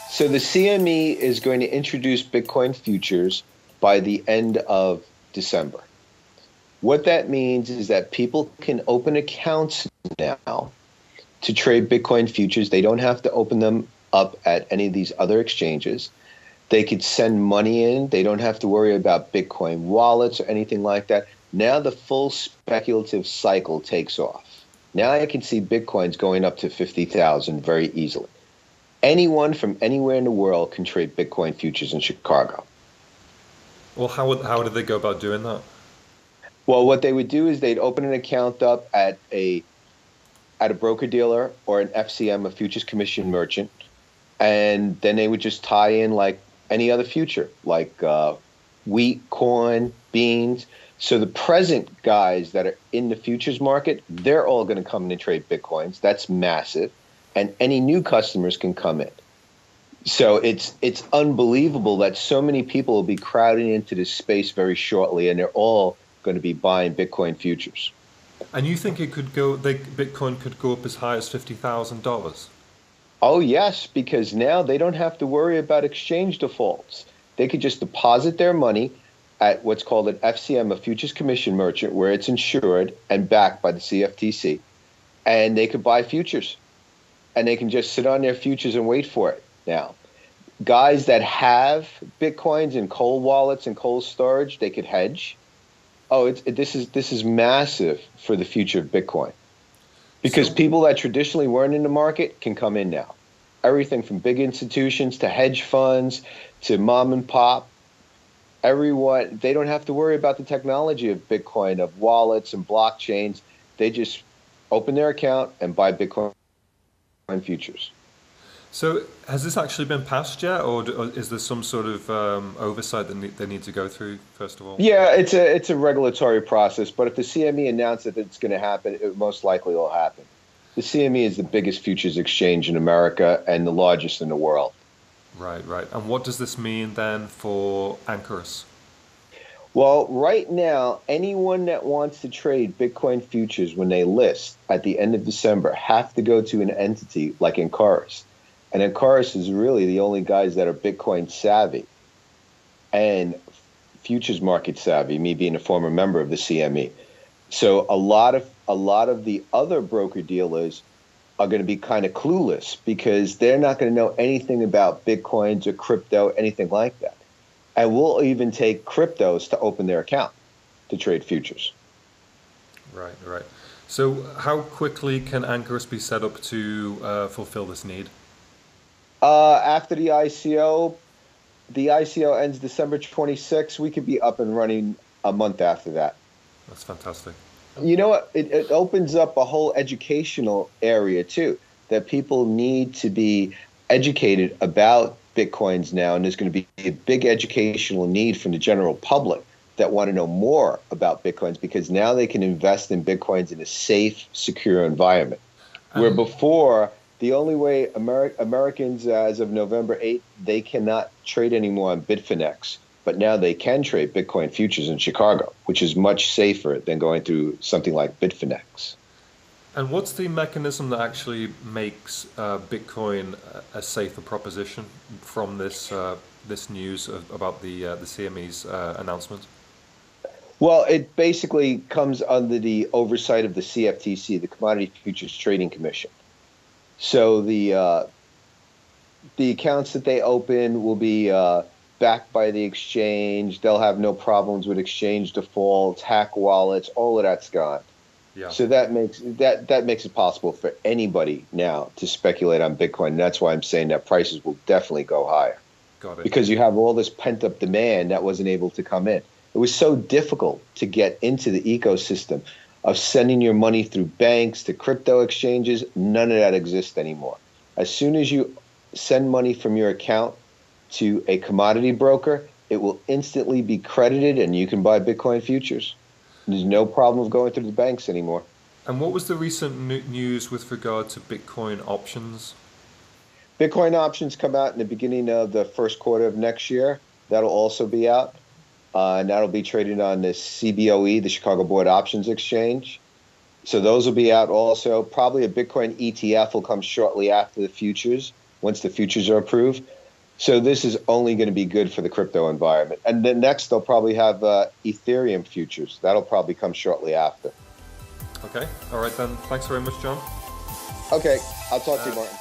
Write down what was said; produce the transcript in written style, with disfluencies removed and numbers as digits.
So the CME is going to introduce Bitcoin futures by the end of December. What that means is that people can open accounts now to trade Bitcoin futures. They don't have to open them up at any of these other exchanges. They could send money in. They don't have to worry about Bitcoin wallets or anything like that. Now the full speculative cycle takes off. Now I can see Bitcoins going up to 50,000 very easily. Anyone from anywhere in the world can trade Bitcoin futures in Chicago. Well, how did they go about doing that? Well, what they would do is they'd open an account up at a broker dealer or an FCM, a futures commission merchant, and then they would just tie in like any other future, like wheat, corn, beans. So the present guys that are in the futures market, they're all going to come in and trade Bitcoins. That's massive. And any new customers can come in. So it's unbelievable that so many people will be crowding into this space very shortly, and they're all going to be buying Bitcoin futures. And you think Bitcoin could go up as high as $50,000? Oh, yes, because now they don't have to worry about exchange defaults. They could just deposit their money at what's called an FCM, a futures commission merchant, where it's insured and backed by the CFTC, and they could buy futures. And they can just sit on their futures and wait for it. Now, guys that have Bitcoins in cold wallets and cold storage, they could hedge. Oh, this is massive for the future of Bitcoin, because So, people that traditionally weren't in the market can come in now. Everything from big institutions to hedge funds to mom and pop, everyone, they don't have to worry about the technology of Bitcoin, of wallets and blockchains. They just open their account and buy Bitcoin futures. so has this actually been passed yet, or is there some sort of oversight that they need to go through first of all? Yeah, it's a regulatory process, but if the CME announced that it's going to happen, it most likely will happen. The CME is the biggest futures exchange in America and the largest in the world. Right, right. And what does this mean then for Ankorus? Well, right now, anyone that wants to trade Bitcoin futures when they list at the end of December have to go to an entity like Ankorus. And Ankorus is really the only guys that are Bitcoin savvy and futures market savvy, me being a former member of the CME. So a lot of the other broker dealers are going to be kind of clueless because they're not going to know anything about Bitcoins or crypto, anything like that. And we'll even take cryptos to open their account to trade futures. Right, right. So how quickly can Ankorus be set up to fulfill this need? After the ICO ends December 26th, we could be up and running a month after that. That's fantastic. You know what? It opens up a whole educational area too, that people need to be educated about Bitcoins now, and there's going to be a big educational need from the general public that want to know more about Bitcoins, because now they can invest in Bitcoins in a safe, secure environment. Where And before, the only way Americans, as of November 8th, they cannot trade anymore on Bitfinex, but now they can trade Bitcoin futures in Chicago, which is much safer than going through something like Bitfinex. and what's the mechanism that actually makes Bitcoin a safer proposition from this news about the CME's announcement? Well, it basically comes under the oversight of the CFTC, the Commodity Futures Trading Commission. So the accounts that they open will be backed by the exchange. They'll have no problems with exchange defaults, hack wallets, all of that's gone. Yeah, So that makes it possible for anybody now to speculate on Bitcoin. And that's why I'm saying that prices will definitely go higher, got it. because you have all this pent up demand that wasn't able to come in. It was so difficult to get into the ecosystem of sending your money through banks to crypto exchanges. None of that exists anymore. As soon as you send money from your account to a commodity broker, it will instantly be credited and you can buy Bitcoin futures. There's no problem of going through the banks anymore. And what was the recent news with regard to Bitcoin options? Bitcoin options come out in the beginning of the first quarter of next year. That'll also be out. And that'll be traded on the CBOE, the Chicago Board Options Exchange. So those will be out also. Probably a Bitcoin ETF will come shortly after the futures, once the futures are approved. So this is only going to be good for the crypto environment. And then next, they'll probably have Ethereum futures. That'll probably come shortly after. Okay. All right then. Thanks very much, John. Okay. I'll talk to you, Martin.